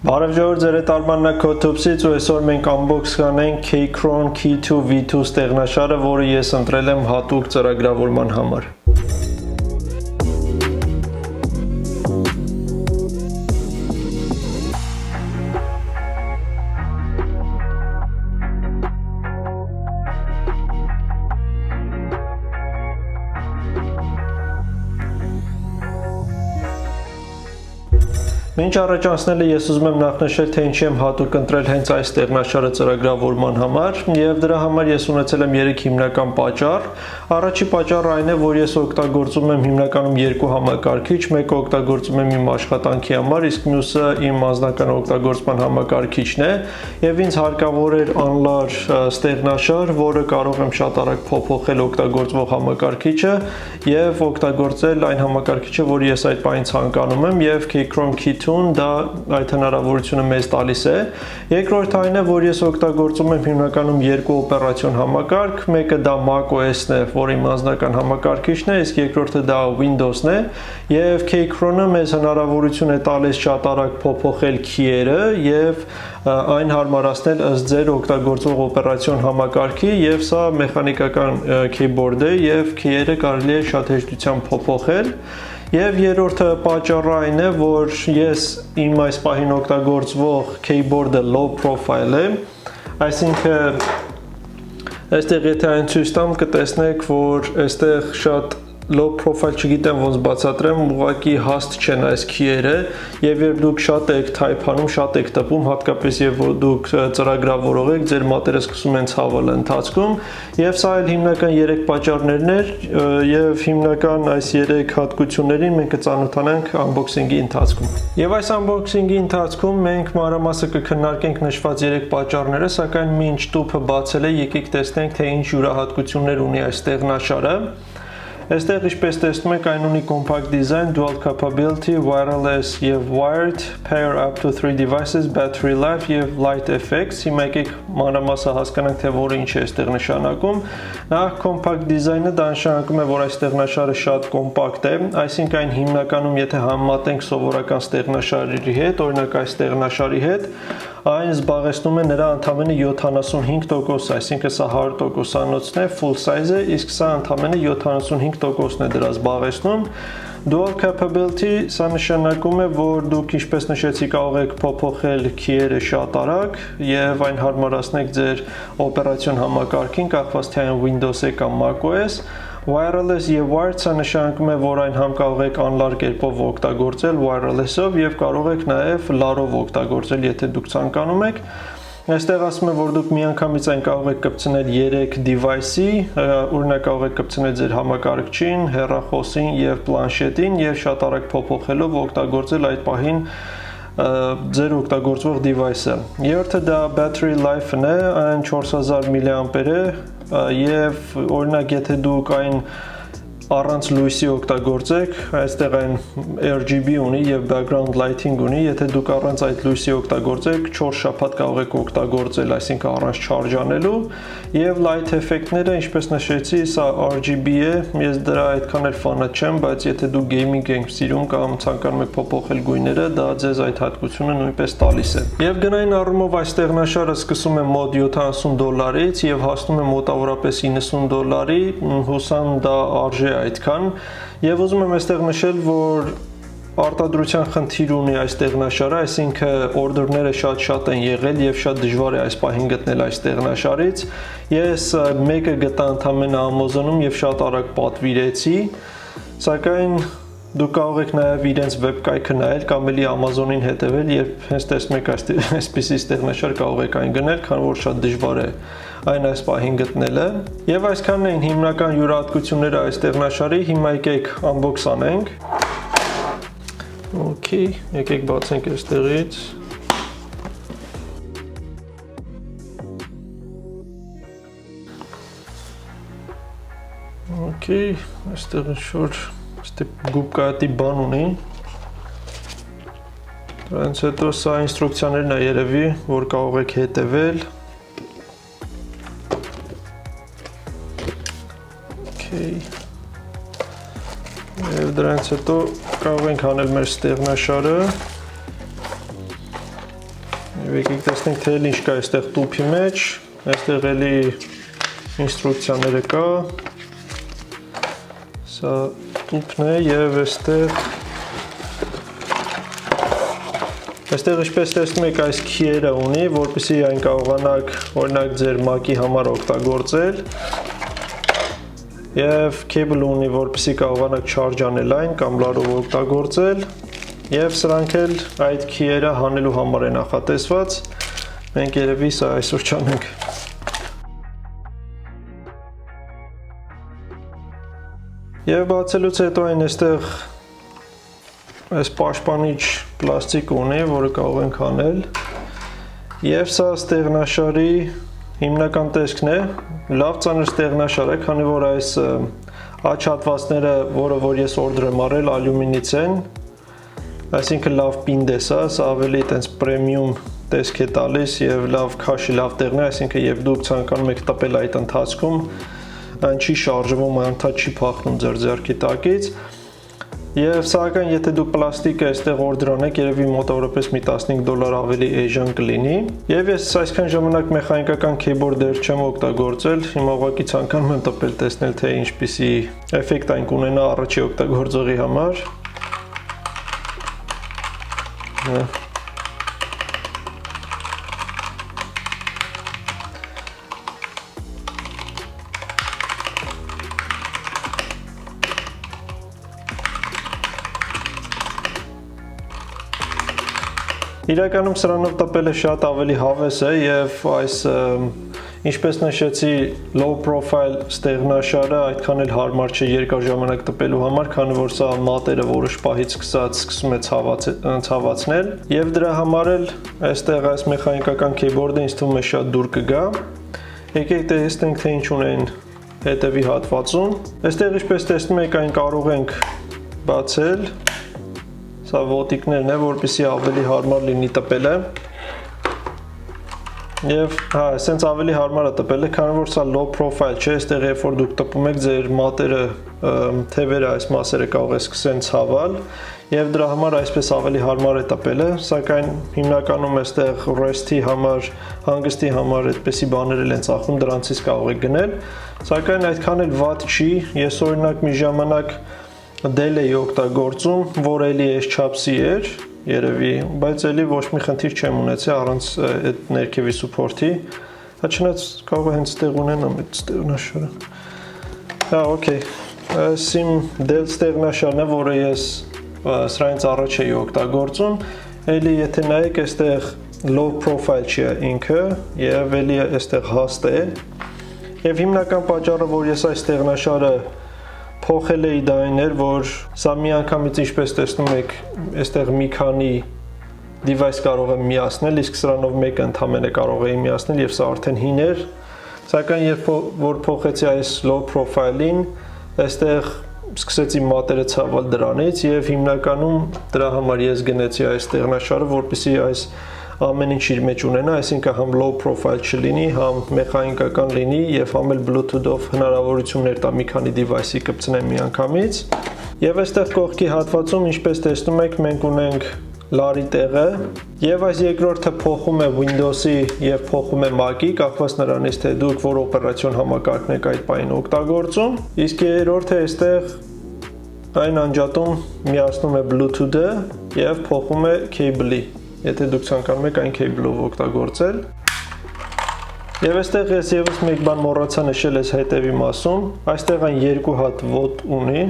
Բարև ժողովուրդ, ձեր հետ Արմանն է Քոթոպսից ու այսօր մենք unbox կանենք Keychron Key2 V2 ստեղնաշարը, որը ես ընտրել եմ հատուկ ծրագրավորման համար։ Մինչ առաջ անցնելը ես ուզում եմ նախ նշել, թե ինչի եմ հատուկ ընտրել հենց այս ստեղնաշարը ծրագրավորման համար, եւ դրա համար ես ունեցել եմ 3 հիմնական պատճառ։ Առաջի պատճառը այն է, որ ես օգտագործում եմ հիմնականում երկու համակարգիչ, մեկը օգտագործում եմ իմ աշխատանքի համար, իսկ մյուսը իմ անձնական օգտագործման համակարգիչն է, եւ ինձ հարկավոր էր անլար ստեղնաշար, որը կարող եմ շատ արագ փոփոխել օգտագործվող համակարգիչը եւ օգտագործել այն համակարգիչը, որը ես այդ պահին ցանկանում եմ, եւ Keychron Key2 դա այդ հնարավորությունը մեզ տալիս է։ Երկրորդ այն է, որ ես օգտագործում եմ հիմնականում երկու օպերացիոն համակարգ, մեկը դա macOS-ն է, որը իմ անձնական համակարգիչն է, իսկ երկրորդը դա Windows-ն է, եւ Keychron-ը մեզ հնարավորություն է տալիս շատ արագ փոփոխել քիերը եւ այն հարմարացնել ըստ ձեր օգտագործող օպերացիոն համակարգի, եւ սա մեխանիկական keyboard է եւ քիերը կարելի է շատ հեշտությամբ փոփոխել։ Եվ երրորդը պատճառը այն է, որ ես իմ այս պահին օգտագործվող keyboard-ը low profile է, այսինքն այստեղ եթե այն ցույց տամ կտեսնեք, որ այստեղ շատ low profile չգիտեմ ոնց բացատրեմ, ուղղակի հաստ չեն այս քիերը, եւ երբ դուք շատ եք թայփանում, շատ եք տպում, հատկապես եւ դուք ծրագրավորող եք, ձեր մատերը սկսում են ցավել ընթացքում, եւ սա էլ հիմնական 3 պատճառներն էր, եւ հիմնական այս 3 հատկություններին մենք կծանոթանանք unboxing-ի ընթացքում։ Եվ այս unboxing-ի ընթացքում մենք մանրամասը կքննարկենք նշված 3 պատճառները, սակայն մինչ տուփը բացել է, եկեք տեսնենք, թե ինչ յուրահատկություններ ունի այս ստեղնաշարը։ Այստեղ ինչպես տեսնում եք, այն ունի compact design, dual capability, wireless եւ wired, pair up to 3 devices, battery life եւ light effects։ Հիմա եկեք մանրամասը հասկանանք, թե որը ինչ է այստեղ նշանակում։ Նախ compact design-ը դա նշանակում է, որ այս ստեղնաշարը շատ կոմպակտ է, այսինքն այն հիմնականում եթե համեմատենք սովորական ստեղնաշարերի հետ, օրինակ այս ստեղնաշարի հետ, այն զբաղեցնում է նրա ընդամենը 75%, այսինքն սա 100%-անոցն է, full size է, իսկ սա ընդամենը 75%-ն է դրա զբաղեցնում։ Dual capability սա նշանակում է, որ դուք ինչպես նշեցի կարող եք փոփոխել քիերը շատ արագ եւ այն հարմարացնեք ձեր օպերացիոն համակարգին, կախված թե այն Windows է կամ macOS։ Wireless եւ wired սա նշանակում է, որ այն համ կարող եք անլար կերպով օգտագործել wireless-ով եւ կարող եք նաեւ լարով օգտագործել, եթե դուք ցանկանում եք։ Այստեղ ասում է, որ դուք միանգամից այն կարող եք կպցնել 3 device-ի, օրինակ կարող եք կպցնել ձեր համակարգչին, հեռախոսին եւ պլանշետին եւ շատ արագ փոփոխելով օգտագործել այդ պահին ձեր օգտագործվող device-ը։ Երրորդը դա battery life-ն է, այն 4000 mAh է եւ օրինակ եթե դուք այն առանց լույսի օգտագործեք, այստեղ այն RGB ունի եւ background lighting ունի, եթե դուք առանց այդ լույսի օգտագործեք, 4 շաբաթ կարող եք օգտագործել, այսինքն առանց charge անելու, եւ light effect-ները, ինչպես նշեցի, սա RGB է, ես դրա այդքան էլ ֆանատ չեմ, բայց եթե դուք gaming եք սիրում կամ ցանկանում եք փոփոխել գույները, դա ձեզ այդ հատկությունը նույնպես տալիս է։ Եվ գնային առումով այս ստեղնաշարը սկսում է մոտ $70-ից եւ հասնում է մոտավորապես $90, հուսամ դա արժե այդքան, եւ ուզում եմ այստեղ նշել, որ արտադրության խնդիր ունի այս ստեղնաշարը, այսինքն օրդերները շատ են եղել եւ շատ դժվար է այս պահին գտնել այս ստեղնաշարից։ Ես մեկը գտա ընդամենը Amazon-ում եւ շատ արագ պատվիրեցի, սակայն դուք կարող եք նաեւ իրենց վեբկայքը նայել կամ էլի Amazon-ին հետևել, երբ հենց տեսնում եք այսպիսի ստեղնաշար կարող եք այն գնել, քանի որ շատ դժվար է այն այս պահին գտնելը։ Եվ այսքանն էին հիմնական յուրահատկությունները այս ստեղնաշարի, հիմա եկեք unbox անենք։ Okay, եկեք բացենք այստեղից։ Okay, այստեղ ինչ-որ գուբկայատի բան ունի։ Դրանից հետո սա ինստրուկցիաներն է երևի, որ կարող եք հետևել։ Okay. Եվ դրանից հետո կարող ենք անել մեր ստեղնաշարը Եկեք տեսնենք թե ինչ կա այստեղ տուփի մեջ, այստեղ էլի ինստրուկցիաները կա։ Սա տուփն է եւ այստեղ ինչպես տեսնում եք այս քիերը ունի, որպեսզի այն կարողանաք օրինակ ձեր Mac-ի համար օգտագործել։ Եվ cable ունի, որպեսզի կարողանաք charge անել այն կամ լարով օգտագործել, եւ սրանք էլ այդ քիերը հանելու համար է նախատեսված։ Մենք երևի սա այսօր չանենք։ Եվ բացելուց հետո այն այստեղ այս պաշտպանիչ պլաստիկ ունի, որը կարող ենք հանել։ Եվ սա ստեղնաշարի հիմնական տեսքն է, լավ ծանր ստեղնաշար է, քանի որ այս աջ հատվածները, որ ես օրդեր եմ արել, ալյումինից են, այսինքն լավ պինդ է սա ավելի տենց պրեմիում տեսք է տալիս եւ լավ քաշի, լավ տեղն է, այսինքն եւ դուք ցանկանում եք տպել այդ ընթացքում, այն չի շարժվում, անընդհատ չի փախնում ձեր ձեռքի տակից։ Եվ սակայն եթե դուք պլաստիկը այստեղ օրդեր անեք, երևի մոտավորապես մի $15 ավելի էժան կլինի։ Եվ ես այսքան ժամանակ մեխանիկական քեյբորդեր չեմ օգտագործել, հիմա ուղղակի ցանկանում եմ տպել տեսնել թե ինչպիսի էֆեկտ այն կունենա առաջի օգտագործողի համար։ Իրականում սրանով տպելը շատ ավելի հավես է եւ այս ինչպես նշեցի low profile ստեղնաշարը այդքան էլ հարմար չէ երկար ժամանակ տպելու համար, քանի որ սա մատերը որոշ պահից սկսում է ցավացնել եւ դրա համար էլ այստեղ այս մեխանիկական քեյբորդը ինձ թվում է շատ դուր կգա։ Եկեք տեսնենք թե ինչ ունեն հետևի հատվածում։ Այստեղ ինչպես տեսնում եք այն կարող ենք բացել։ Սա ոտիկներն է, որպեսզի ավելի հարմար լինի տպելը։ Եվ հա, այսպես ավելի հարմար է տպելը, քանի որ սա low profile չէ, այստեղ երբ որ դուք տպում եք, ձեր մատերը, թևերը, այս մասերը կարող է սկսեն ցավել, եւ դրա համար այսպես ավելի հարմար է տպելը, սակայն հիմնականում այստեղ rest-ի համար, հանգստի համար այդպիսի բաներ են ծախում, դրանցից կարող եք գնել, սակայն այդքան էլ վատ չի, ես օրինակ մի ժամանակ Dell էի օգտագործում, որ էլի այս չափսի էր, երևի, բայց էլի ոչ մի խնդիր չեմ ունեցել առանց այդ ներքևի սուփորտի։ Հա չնայած կարող է հենց տեղ ունենամ այդ ստեղնաշարը։ Հա, օքեյ։ Այս իմ Dell ստեղնաշարն է, որը ես սրանից առաջ էի օգտագործում, էլի եթե նայեք, այստեղ low profile չի ինքը, եւ էլի այստեղ հաստ է։ Եվ հիմնական պատճառը, որ ես այս ստեղնաշարը փոխել էի դա այն էր, որ սա մի անգամից ինչպես տեսնում եք, այստեղ մի քանի device կարող եմ միացնել, իսկ սրանով մեկը ընդհանրապես կարող էի միացնել եւ սա արդեն հին էր, սակայն երբ որ փոխեցի այս low profile-ին, այստեղ սկսեցի մատերը ցավել դրանից եւ հիմնականում դրա համար ես գնեցի այս ստեղնաշարը, որպեսզի այս ամեն ինչ իր մեջ ունենա, այսինքն համ low profile չլինի, համ մեխանիկական լինի եւ համ էլ Bluetooth-ով հնարավորություններ տա մի քանի device-ի կպցնեմ միանգամից։ Եվ այստեղ կողքի հատվածում, ինչպես տեսնում եք, մենք ունենք լարի տեղը եւ այս երկրորդը փոխում է Windows-ի եւ փոխում է Mac-ի, կախված նրանից թե դուք որ օպերացիոն համակարգն եք այդ բանը օգտագործում, իսկ երրորդը այստեղ այն անջատում միացնում է Bluetooth-ը եւ փոխում է cable-ի, եթե դուք ցանկանում եք այն cable-ով օգտագործել։ Եվ այստեղ ես եւս մեկ բան մոռացա նշել այս հետևի մասում, այստեղ այն երկու հատ ոտ ունի,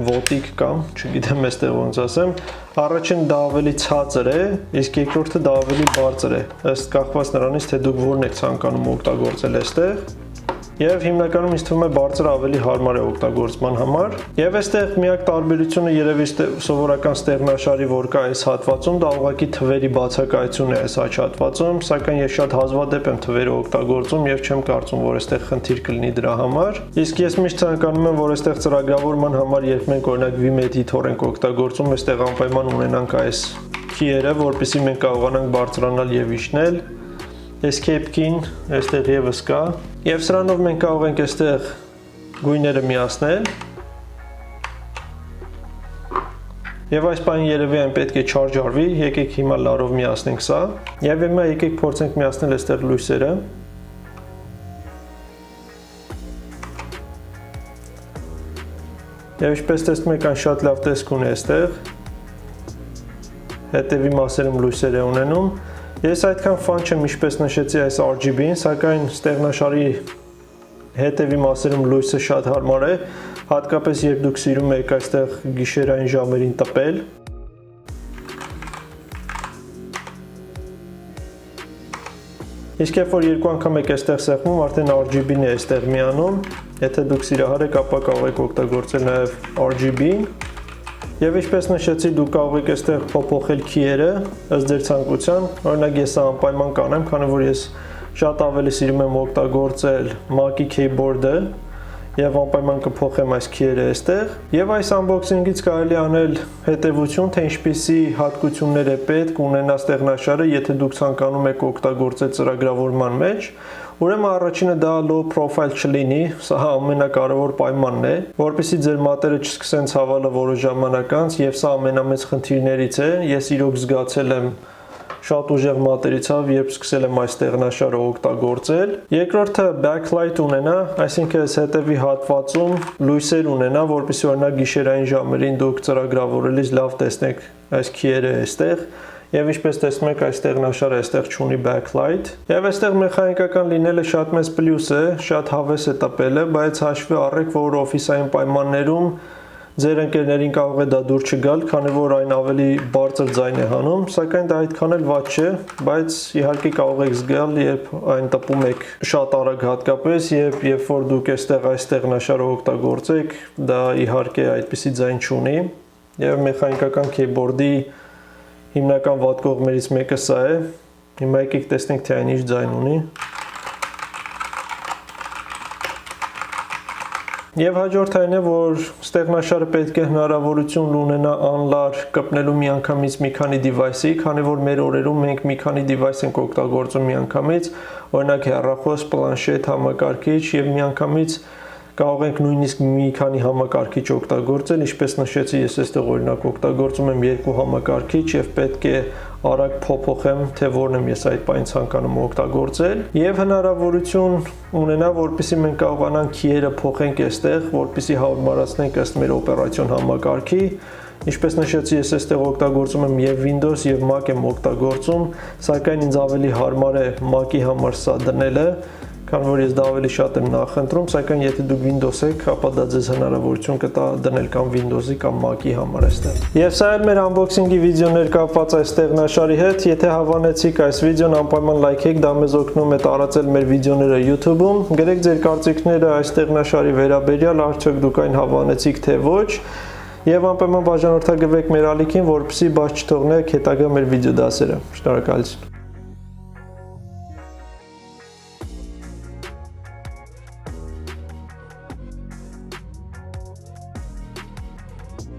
ոտիկ կամ, չգիտեմ այստեղ ոնց ասեմ, առաջին դա ավելի ցածր է, իսկ երկրորդը դա ավելի բարձր է, ըստ կախված նրանից թե դուք որն եք ցանկանում օգտագործել այստեղ։ Եվ հիմնականում ինձ թվում է բարձրը ավելի հարմար է օգտագործման համար։ Եվ այստեղ միակ տարբերությունը երևի սովորական ստեղնաշարի, որ կա այս հատվածում, դա ուղղակի թվերի բացակայությունն է այս աջ հատվածում, սակայն ես շատ հազվադեպ եմ թվերը օգտագործում եւ չեմ կարծում, որ այստեղ խնդիր կլինի դրա համար։ Իսկ ես միշտ ցանկանում եմ, որ այստեղ ծրագրավորման համար, երբ մենք օրինակ Vim Editor ենք օգտագործում, այստեղ անպայման ունենանք այս քիերը, որպեսզի մենք կարողանանք բարձրանալ եւ իջնել։ Escape key-ն այստեղ եւս կա եւ սրանով մենք կարող ենք այստեղ գույները միացնել Եվ այս բանը երևի այն պետք է չարժարվի, եկեք հիմա լարով միացնենք սա։ Եվ հիմա եկեք փորձենք միացնել այստեղ լույսերը։ Եվ ինչպես տեսնում եք, այն շատ լավ տեսք ունի այստեղ։ Հետևի մասերում լույսեր է ունենում։ Ես այդքան ֆան չեմ, ինչպես նշեցի այս RGB-ին, սակայն ստեղնաշարի հետևի մասերում լույսը շատ հարմար է, հատկապես երբ դուք սիրում եք այստեղ գիշերային ժամերին տպել։ Իսկ երբ որ երկու անգամ եք այստեղ սեղմում, արդեն RGB-ն է այստեղ միանում։ Եթե դուք սիրահար եք, ապա կարող եք օգտագործել նաև RGB-ին։ Եվ ինչպես նշեցի, դուք կարող եք այստեղ փոփոխել քիերը ըստ ձեր ցանկության։ Օրինակ ես սա անպայման կանեմ, քանի որ ես շատ ավելի սիրում եմ օգտագործել Mac-ի keyboard-ը եւ անպայման կփոխեմ այս քիերը այստեղ։ Եվ այս unboxing-ից կարելի անել հետևություն, թե ինչպիսի հատկություններ է պետք ունենա ստեղնաշարը, եթե դուք ցանկանում եք օգտագործել ծրագրավորման մեջ։ Ուրեմն առաջինը դա low profile չլինի, սա ամենակարևոր պայմանն է, որպեսզի ձեր մատերը չսկսեն ցավալը որոշ ժամանակ անց, եւ սա ամենամեծ խնդիրներից է։ Ես իրոք զգացել եմ շատ ուժեղ մատերի ցավ, երբ սկսել եմ այս ստեղնաշարը օգտագործել։ Երկրորդը backlight ունենա, այսինքն հետևի հատվածում լույսեր ունենա, որպեսզի օրինակ գիշերային ժամերին դուք ծրագրավորելիս լավ տեսնեք այս քիերը այստեղ։ Եվ ինչպես տեսնում եք, այս ստեղնաշարը այստեղ չունի backlight։ Եվ այստեղ մեխանիկական լինելը շատ մեծ պլյուս է, շատ հավես է տպելը, բայց հաշվի առեք, որ օֆիսային պայմաններում ձեր ընկերներին կարող է դա դուր չգալ, քանի որ այն ավելի բարձր ձայն է հանում, սակայն դա այդքան էլ վատ չէ, բայց իհարկե կարող եք զգալ, երբ այն տպում եք շատ արագ հատկապես, եւ երբ որ դուք այստեղ այս ստեղնաշարը օգտագործեք, դա իհարկե այդպիսի ձայն չունի, եւ մեխանիկական keyboard-ի հիմնական վատ կողմերից մեկը սա է։ Հիմա եկեք տեսնենք, թե այն ինչ ձայն ունի։ Եվ հաջորդը այն է, որ ստեղնաշարը պետք է հնարավորություն ունենա անլար կպնելու միանգամից մի քանի device-ի, քանի որ մեր օրերում մենք մի քանի device ենք օգտագործում միանգամից, օրինակ հեռախոս, պլանշետ, համակարգիչ եւ միանգամից կարող ենք նույնիսկ մի քանի համակարգիչ օգտագործել, ինչպես նշեցի, ես այստեղ օրինակ օգտագործում եմ երկու համակարգիչ եւ պետք է արագ փոփոխեմ, թե որն եմ ես այդ բանը ցանկանում օգտագործել, եւ հնարավորություն ունենա, որպեսզի մենք կարողանանք քիերը փոխենք այստեղ, որպեսզի հարմարացնենք ըստ մեր օպերացիոն համակարգի։ Ինչպես նշեցի, ես այստեղ օգտագործում եմ եւ Windows եւ Mac եմ օգտագործում, սակայն ինձ ավելի հարմար է Mac-ի համար սա դնելը, քանի որ ես դա ավելի շատ եմ նախընտրում, սակայն եթե դուք Windows եք, ապա դա ձեզ հնարավորություն կտա դնել կամ Windows-ի կամ Mac-ի համար այստեղ։ Եվ սա էր մեր unboxing-ի վիդեոներ կապված այս ստեղնաշարի հետ։ Եթե հավանեցիք այս վիդեոն, անպայման լայքեք, դա մեզ օգնում է տարածել մեր վիդեոները YouTube-ում։ Գրեք ձեր կարծիքները այս ստեղնաշարի վերաբերյալ, արդյոք դուք այն հավանեցիք թե ոչ։ Եվ անպայման բաժանորդագրվեք մեր ալիքին, որպեսզի բաց չթողնեք հետագա մեր վիդեոդասերը։ Շնորհակալություն։